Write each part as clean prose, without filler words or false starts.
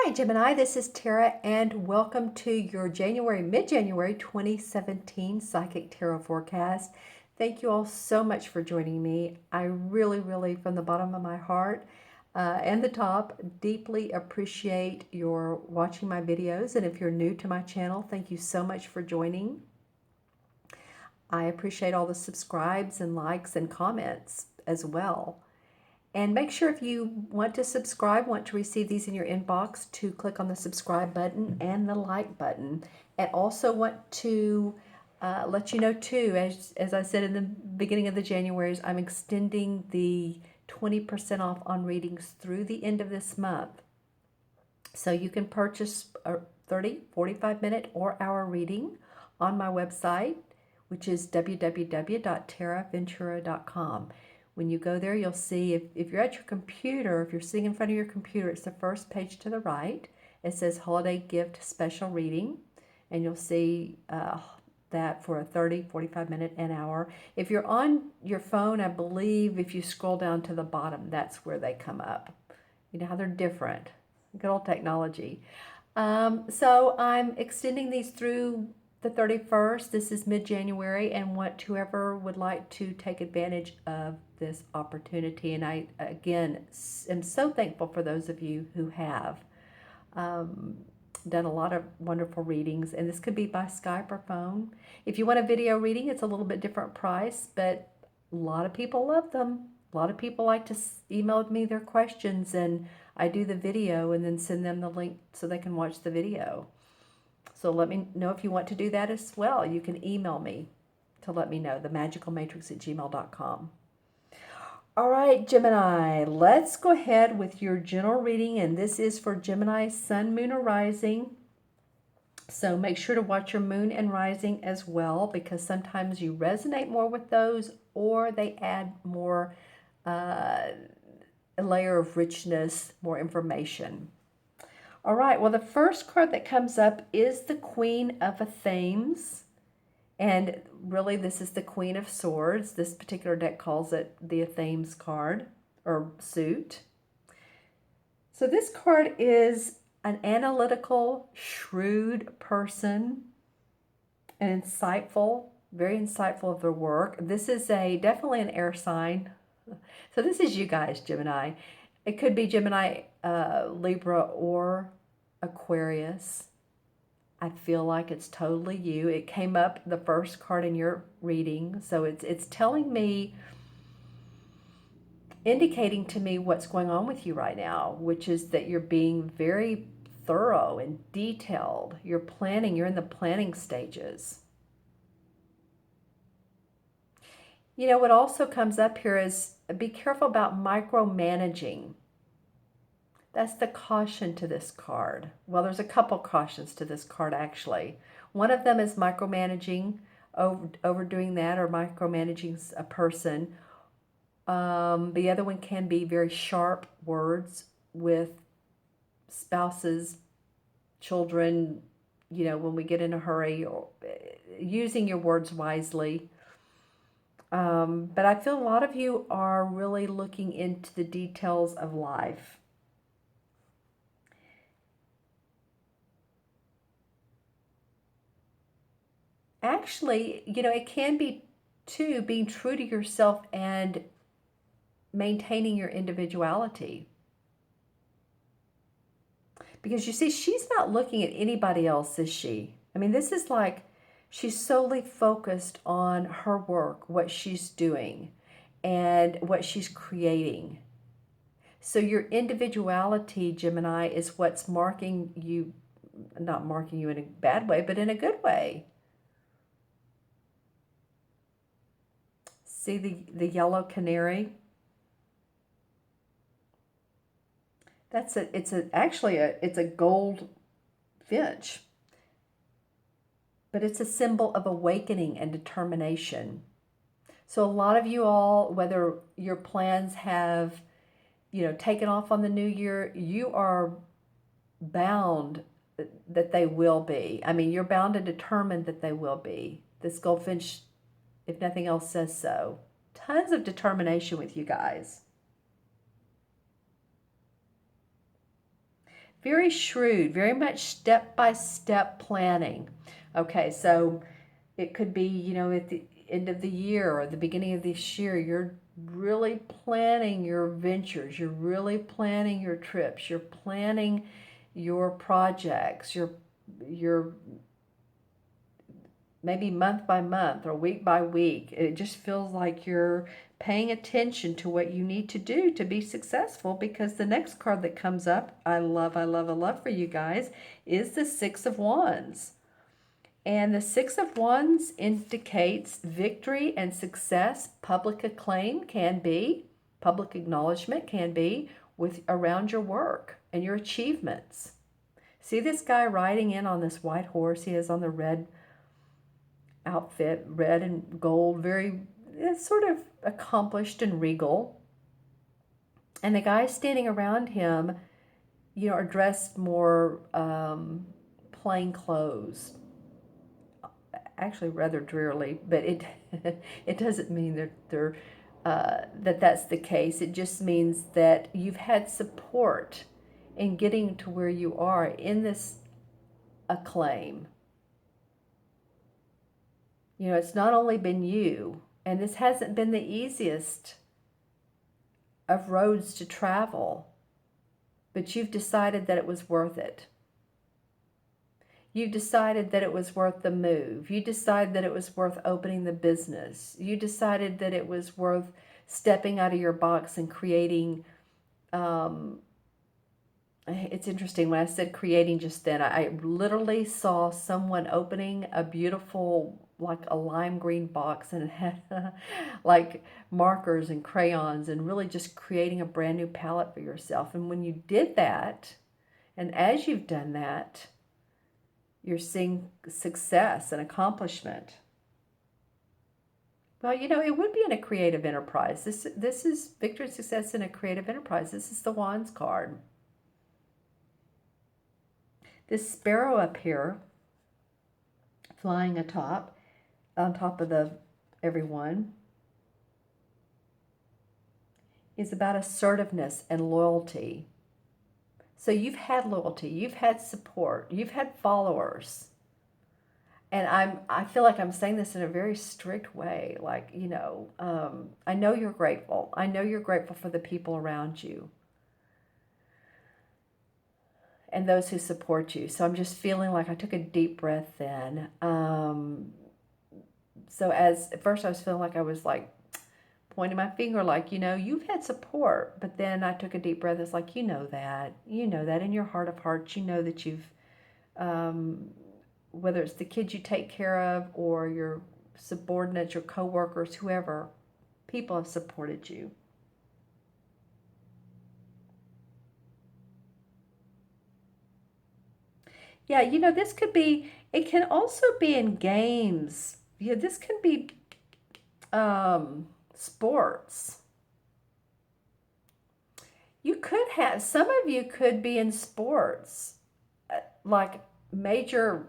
Hi, Gemini. This is Tara, and welcome to your mid-January 2017 Psychic Tarot forecast. Thank you all so much for joining me. I really, from the bottom of my heart and the top, deeply appreciate your watching my videos. And if you're new to my channel, thank you so much for joining. I appreciate all the subscribes and likes and comments as well. And make sure if you want to subscribe, want to receive these in your inbox, to click on the subscribe button and the like button. And also want to let you know too, as I said in the beginning of the January's, I'm extending the 20% off on readings through the end of this month. So you can purchase a 30, 45-minute or hour reading on my website, which is www.taraventura.com. When you go there, you'll see, if you're at your computer, if you're sitting in front of your computer, it's the first page to the right. It says Holiday Gift Special Reading, and you'll see that for a 30, 45-minute, an hour. If you're on your phone, I believe if you scroll down to the bottom, that's where they come up. You know how they're different. Good old technology. So I'm extending these through the 31st. This is mid-January, and whoever would like to take advantage of this opportunity. And I, again, am so thankful for those of you who have done a lot of wonderful readings. And this could be by Skype or phone. If you want a video reading, it's a little bit different price, but a lot of people love them. A lot of people like to email me their questions, and I do the video and then send them the link so they can watch the video. So let me know if you want to do that as well. You can email me to let me know, themagicalmatrix@gmail.com. All right, Gemini, let's go ahead with your general reading, and this is for Gemini, Sun, Moon, or Rising. So make sure to watch your Moon and Rising as well, because sometimes you resonate more with those, or they add more, a layer of richness, more information. All right, well, the first card that comes up is the Queen of Athens. And really, this is the Queen of Swords. This particular deck calls it the Athens card, or suit. So this card is an analytical, shrewd person, and insightful, very insightful of their work. This is definitely an air sign. So this is you guys, Gemini. It could be Gemini, Libra, or Aquarius. I feel like it's totally you. It came up the first card in your reading, so it's telling me, indicating to me what's going on with you right now, which is that you're being very thorough and detailed. You're planning, you're in the planning stages. You know, what also comes up here is be careful about micromanaging. That's the caution to this card. Well, there's a couple cautions to this card, actually. One of them is micromanaging, overdoing that, or micromanaging a person. The other one can be very sharp words with spouses, children, you know, when we get in a hurry, or using your words wisely. But I feel a lot of you are really looking into the details of life. Actually, you know, it can be, too, being true to yourself and maintaining your individuality. Because you see, she's not looking at anybody else, is she? I mean, this is like she's solely focused on her work, what she's doing, and what she's creating. So your individuality, Gemini, is what's marking you, not marking you in a bad way, but in a good way. See the yellow canary? It's a gold finch. But it's a symbol of awakening and determination. So a lot of you all, whether your plans have, you know, taken off on the new year, you are bound that they will be. I mean, you're bound and determined that they will be. This goldfinch, if nothing else, says so. Tons of determination with you guys. Very shrewd, very much step-by-step planning. Okay, so it could be, you know, at the end of the year or the beginning of this year, you're really planning your ventures, you're really planning your trips, you're planning your projects, your maybe month by month or week by week. It just feels like you're paying attention to what you need to do to be successful, because the next card that comes up, I love, I love, I love for you guys, is the Six of Wands. And the Six of Wands indicates victory and success. Public acclaim can be, public acknowledgement can be with around your work and your achievements. See this guy riding in on this white horse. He is on the red outfit, red and gold, very sort of accomplished and regal. And the guys standing around him, you know, are dressed more plain clothes. Actually, rather drearily, but it it doesn't mean that that's the case. It just means that you've had support in getting to where you are in this acclaim. You know, it's not only been you, and this hasn't been the easiest of roads to travel, but you've decided that it was worth it. You decided that it was worth the move. You decided that it was worth opening the business. You decided that it was worth stepping out of your box and creating. It's interesting, when I said creating just then, I literally saw someone opening a beautiful, like a lime green box, and it had like markers and crayons, and really just creating a brand new palette for yourself. And when you did that, and as you've done that, you're seeing success and accomplishment. Well, you know, it would be in a creative enterprise. This is victory and success in a creative enterprise. This is the Wands card. This sparrow up here, flying atop, on top of everyone, is about assertiveness and loyalty. So you've had loyalty, you've had support, you've had followers. And I feel like I'm saying this in a very strict way. Like, you know, I know you're grateful. I know you're grateful for the people around you and those who support you. So I'm just feeling like I took a deep breath then. So at first I was feeling like I was like pointing my finger, like, you know, you've had support. But then I took a deep breath. It's like, you know that in your heart of hearts, you know that you've, whether it's the kids you take care of or your subordinates, your coworkers, whoever, people have supported you. Yeah, you know, this could be, it can also be in games. Yeah, this can be sports. You could have, some of you could be in sports, like major,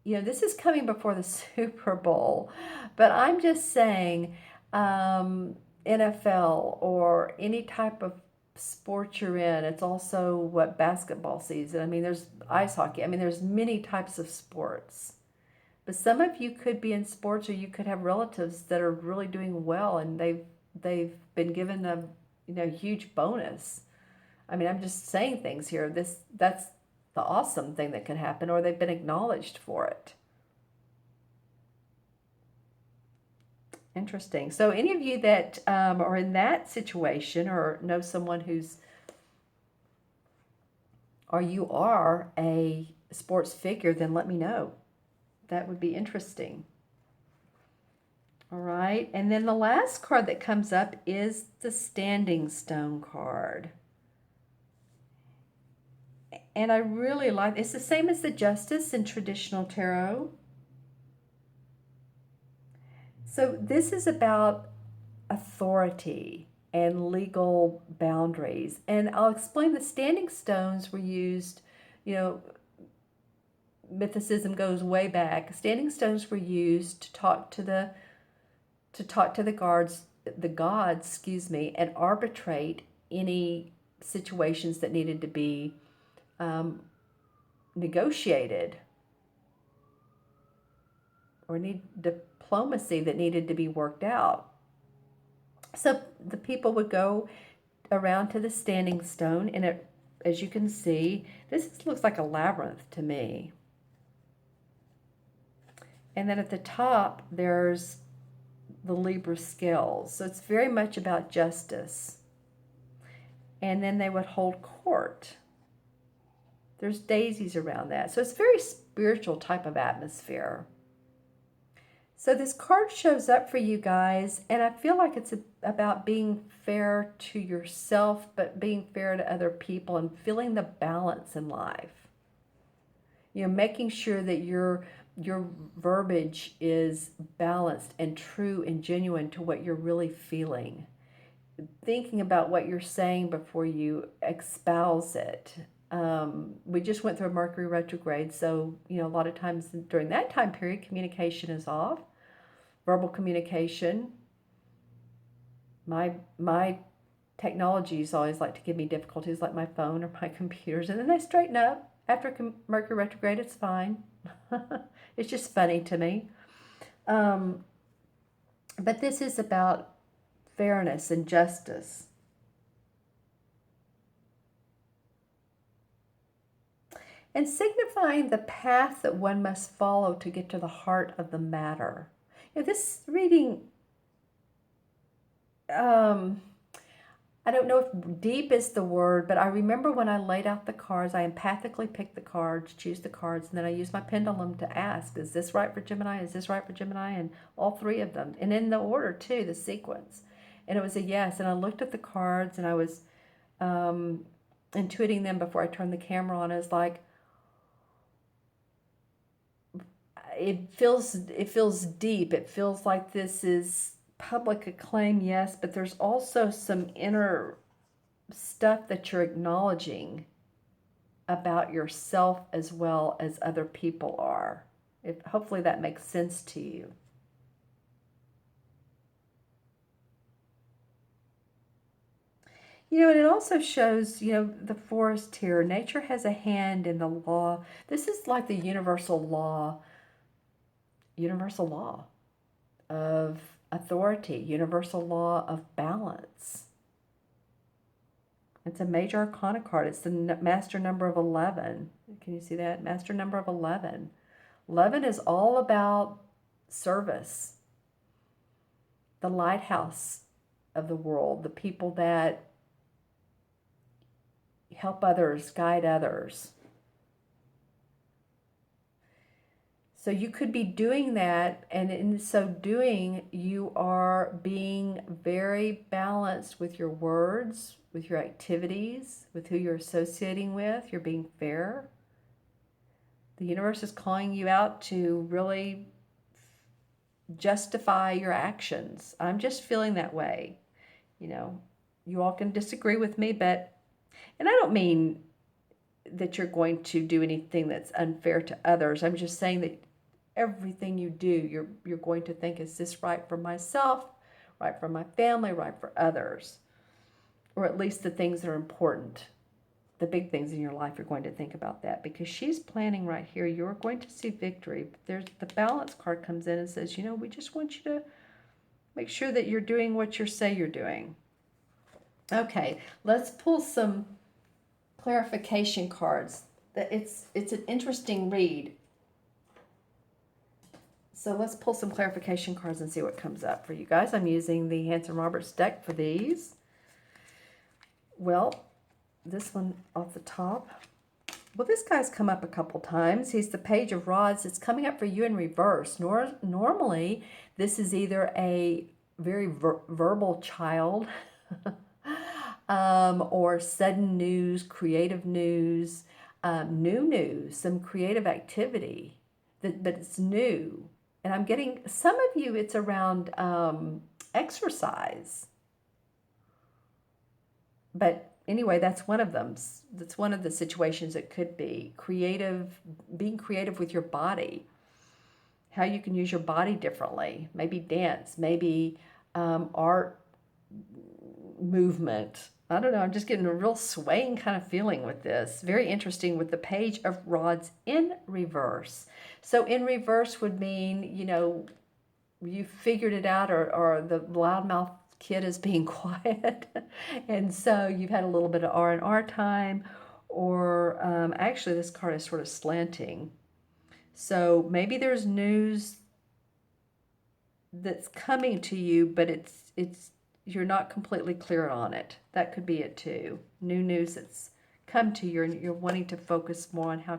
you know, this is coming before the Super Bowl, but I'm just saying NFL or any type of sport you're in. It's also what basketball season. I mean, there's ice hockey. I mean, there's many types of sports. But some of you could be in sports, or you could have relatives that are really doing well, and they've been given a, you know, huge bonus. I mean, I'm just saying things here. That's the awesome thing that could happen, or they've been acknowledged for it. Interesting. So any of you that are in that situation, or know someone who's, or you are a sports figure, then let me know. That would be interesting. All right. And then the last card that comes up is the Standing Stone card. And I really like, it's the same as the Justice in traditional tarot. So this is about authority and legal boundaries. And I'll explain, the standing stones were used, you know, mythicism goes way back. Standing stones were used to talk to the gods, and arbitrate any situations that needed to be negotiated, or need diplomacy that needed to be worked out. So the people would go around to the standing stone, and it, as you can see, this looks like a labyrinth to me. And then at the top, there's the Libra scales. So it's very much about justice. And then they would hold court. There's daisies around that. So it's a very spiritual type of atmosphere. So this card shows up for you guys, and I feel like it's about being fair to yourself, but being fair to other people and feeling the balance in life. You know, making sure that your verbiage is balanced and true and genuine to what you're really feeling. Thinking about what you're saying before you espouse it. We just went through a Mercury retrograde, so you know, a lot of times during that time period, communication is off, verbal communication. My technologies always like to give me difficulties, like my phone or my computers, and then they straighten up after Mercury retrograde. It's fine. It's just funny to me. But this is about fairness and justice. And signifying the path that one must follow to get to the heart of the matter. You know, this reading, I don't know if deep is the word, but I remember when I laid out the cards, I empathically picked the cards, choose the cards, and then I used my pendulum to ask, is this right for Gemini? Is this right for Gemini? And all three of them. And in the order, too, the sequence. And it was a yes. And I looked at the cards, and I was intuiting them before I turned the camera on. I was like, it feels deep. It feels like this is public acclaim, yes, but there's also some inner stuff that you're acknowledging about yourself as well as other people are. Hopefully that makes sense to you. You know, and it also shows, you know, the forest here. Nature has a hand in the law. This is like the universal law of authority, universal law of balance. It's a major arcana card. It's the master number of 11. Can you see that? Master number of 11. 11 is all about service. The lighthouse of the world, the people that help others, guide others. So you could be doing that, and in so doing, you are being very balanced with your words, with your activities, with who you're associating with. You're being fair. The universe is calling you out to really justify your actions. I'm just feeling that way. You know, you all can disagree with me, but, and I don't mean that you're going to do anything that's unfair to others. I'm just saying that everything you do, you're going to think, is this right for myself, right for my family, right for others? Or at least the things that are important, the big things in your life, you're going to think about that, because she's planning right here. You're going to see victory. There's the balance card comes in and says, you know, we just want you to make sure that you're doing what you say you're doing. Okay, let's pull some clarification cards. It's an interesting read. So let's pull some clarification cards and see what comes up for you guys. I'm using the Hanson Roberts deck for these. Well, this one off the top. Well, this guy's come up a couple times. He's the Page of Rods. It's coming up for you in reverse. Normally, this is either a very verbal child or sudden news, creative news, new news, some creative activity, but it's new. And I'm getting, some of you, it's around exercise. But anyway, that's one of them. That's one of the situations it could be. Creative, being creative with your body. How you can use your body differently. Maybe dance, maybe art, movement. I don't know, I'm just getting a real swaying kind of feeling with this. Very interesting with the Page of Rods in reverse. So in reverse would mean, you figured it out, or the loudmouth kid is being quiet. And so you've had a little bit of R&R time, or actually this card is sort of slanting. So maybe there's news that's coming to you, but it's you're not completely clear on it. That could be it too. New news that's come to you, and you're wanting to focus more on how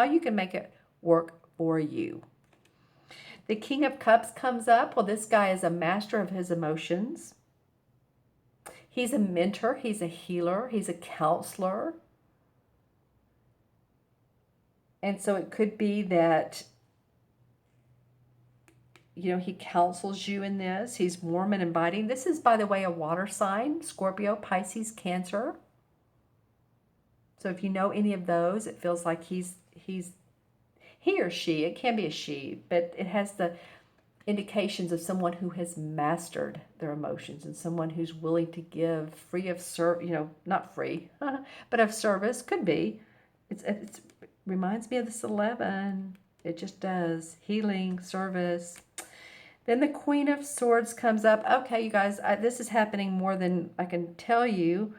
you can make it work for you. The King of Cups comes up. Well, this guy is a master of his emotions. He's a mentor. He's a healer. He's a counselor. And so it could be that he counsels you in this. He's warm and inviting. This is, by the way, a water sign: Scorpio, Pisces, Cancer. So if you know any of those, it feels like he or she, it can be a she, but it has the indications of someone who has mastered their emotions, and someone who's willing to give free of not free, but of service. Could be. It reminds me of this 11. It just does. Healing, service. Then the Queen of Swords comes up. Okay, you guys, this is happening more than I can tell you.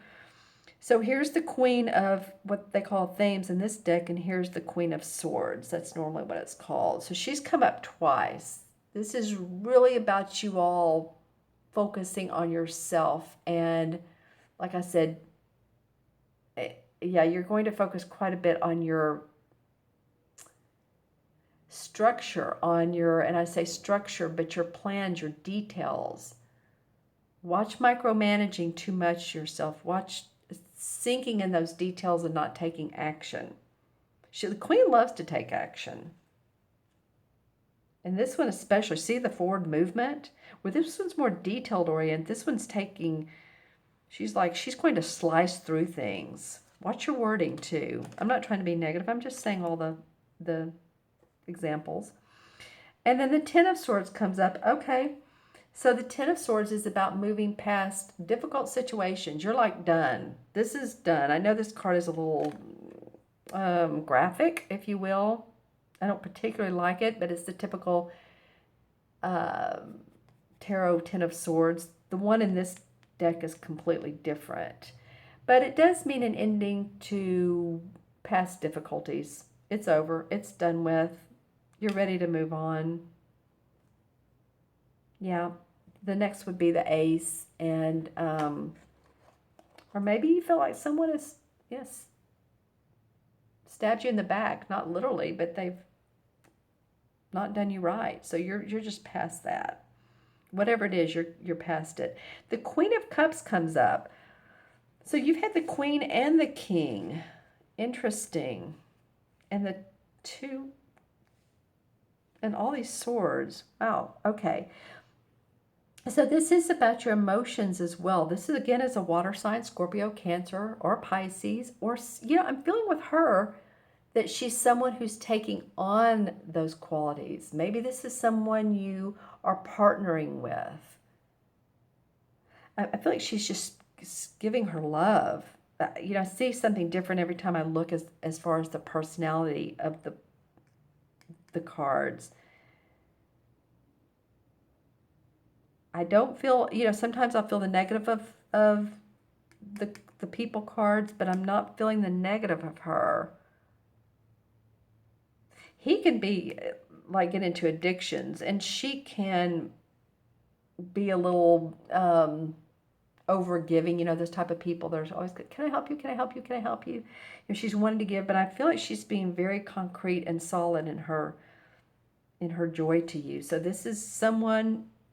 So here's the Queen of what they call Thames in this deck, and here's the Queen of Swords. That's normally what it's called. So she's come up twice. This is really about you all focusing on yourself. And like I said, yeah, you're going to focus quite a bit on your structure, and I say structure, but your plans, your details. Watch micromanaging too much yourself. Watch sinking in those details and not taking action. The Queen loves to take action. And this one especially, see the forward movement? Where this one's more detailed oriented. This one's she's going to slice through things. Watch your wording too. I'm not trying to be negative. I'm just saying all the examples. And then the Ten of Swords comes up. Okay, so the Ten of Swords is about moving past difficult situations. You're like done. This is done. I know this card is a little graphic, if you will. I don't particularly like it, but it's the typical Tarot Ten of Swords. The one in this deck is completely different. But it does mean an ending to past difficulties. It's over. It's done with. You're ready to move on. Yeah. The next would be the Ace. And, or maybe you feel like someone has, stabbed you in the back. Not literally, but they've not done you right. So you're just past that. Whatever it is, you're past it. The Queen of Cups comes up. So you've had the Queen and the King. Interesting. And the two, and all these swords. Wow, okay. So this is about your emotions as well. This is, again, is a water sign: Scorpio, Cancer, or Pisces. Or, I'm feeling with her that she's someone who's taking on those qualities. Maybe this is someone you are partnering with. I feel like she's just giving her love. I see something different every time I look as far as the personality of the cards. I don't feel, sometimes I'll feel the negative of the people cards, but I'm not feeling the negative of her. He can be get into addictions, and she can be a little over giving. Those type of people. There's always, can I help you? Can I help you? Can I help you? She's wanting to give, but I feel like she's being very concrete and solid in her joy to you. So this is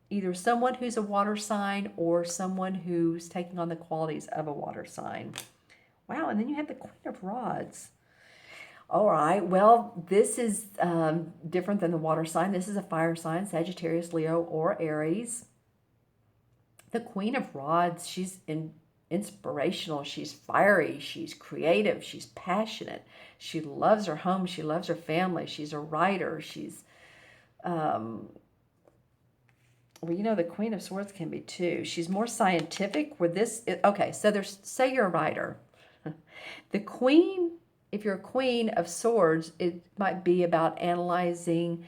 either someone who's a water sign or someone who's taking on the qualities of a water sign. Wow, and then you have the Queen of Rods. All right, well, this is different than the water sign. This is a fire sign: Sagittarius, Leo, or Aries. The Queen of Rods, she's inspirational. She's fiery. She's creative. She's passionate. She loves her home. She loves her family. She's a writer. She's Well, you know, the Queen of Swords can be too. She's more scientific. Where okay, so there's, say you're a writer. The Queen, if you're a Queen of Swords, it might be about analyzing,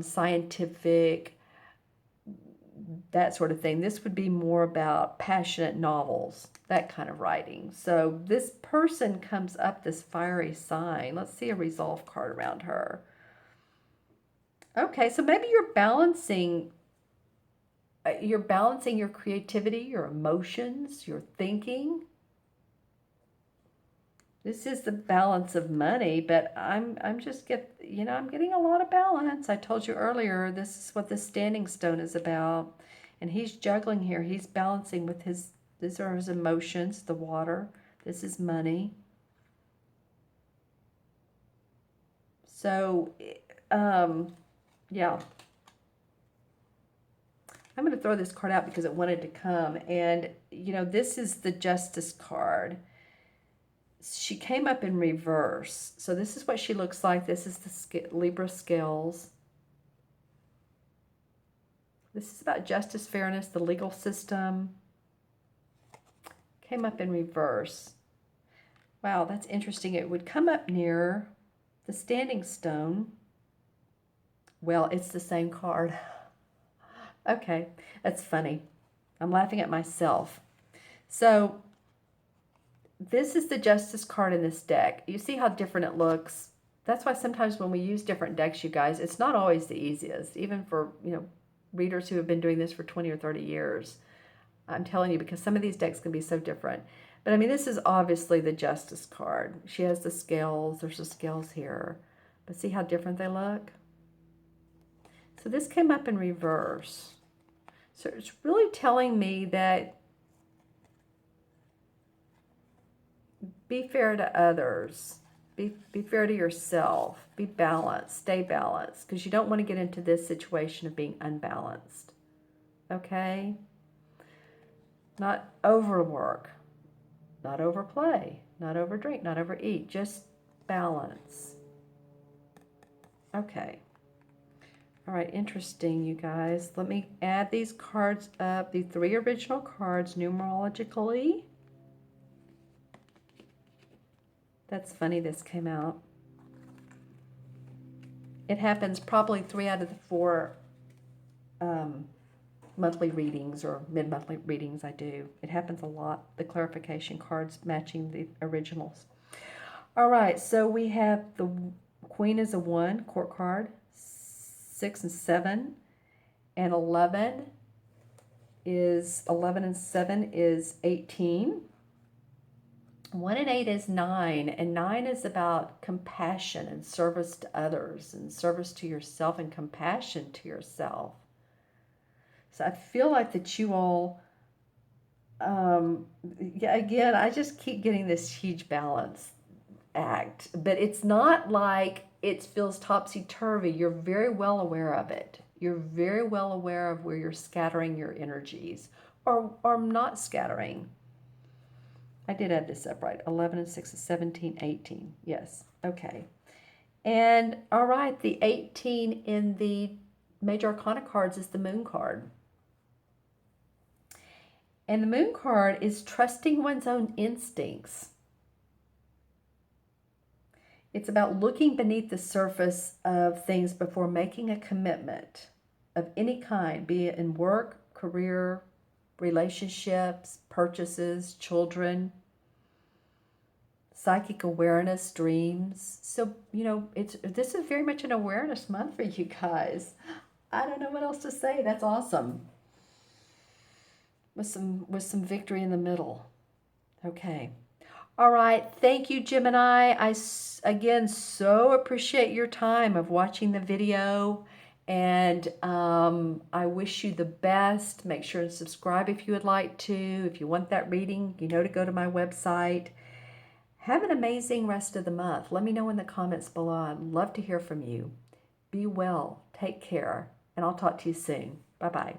scientific, that sort of thing. This would be more about passionate novels, that kind of writing. So this person comes up this fiery sign. Let's see a resolve card around her. Okay, so maybe you're balancing your creativity, your emotions, your thinking. This is the balance of money, but I'm getting a lot of balance. I told you earlier, this is what the standing stone is about. And he's juggling here. He's balancing with these are his emotions, the water. This is money. So, yeah. I'm going to throw this card out because it wanted to come. And, you know, this is the Justice card. She came up in reverse. So this is what she looks like. This is the Libra scales. This is about justice, fairness, the legal system. Came up in reverse. Wow, that's interesting. It would come up near the standing stone. Well, it's the same card. Okay, that's funny. I'm laughing at myself. So this is the Justice card in this deck. You see how different it looks? That's why sometimes when we use different decks, you guys, it's not always the easiest, even for, you know, readers who have been doing this for 20 or 30 years. I'm telling you, because some of these decks can be so different. But I mean, this is obviously the Justice card. She has the scales. There's the scales here. But see how different they look? So this came up in reverse. So it's really telling me that be fair to others. Be fair to yourself. Be balanced. Stay balanced. Because you don't want to get into this situation of being unbalanced. Okay? Not overwork. Not overplay. Not overdrink. Not overeat. Just balance. Okay. All right, interesting, you guys. Let me add these cards up, the 3 original cards numerologically. That's funny this came out. It happens probably 3 out of the 4 monthly readings or mid-monthly readings I do. It happens a lot, the clarification cards matching the originals. All right, so we have the Queen is a 1, court card. 6 and 7, and 11 and 7 is 18. 1 and 8 is 9, and 9 is about compassion and service to others and service to yourself and compassion to yourself. So I feel like that you all, yeah, again, I just keep getting this huge balance act, but it's not like it feels topsy-turvy. You're very well aware of it. You're very well aware of where you're scattering your energies or not scattering. I did add this up right. 11 and 6 is 17, 18. Yes. Okay. And all right, the 18 in the Major Arcana cards is the Moon card. And the Moon card is trusting one's own instincts. It's about looking beneath the surface of things before making a commitment of any kind, be it in work, career, relationships, purchases, children, psychic awareness, dreams. So, you know, this is very much an awareness month for you guys. I don't know what else to say. That's awesome. With some victory in the middle. Okay. All right, thank you, Gemini. I, again, so appreciate your time of watching the video, and I wish you the best. Make sure to subscribe if you would like to. If you want that reading, you know to go to my website. Have an amazing rest of the month. Let me know in the comments below. I'd love to hear from you. Be well, take care, and I'll talk to you soon. Bye-bye.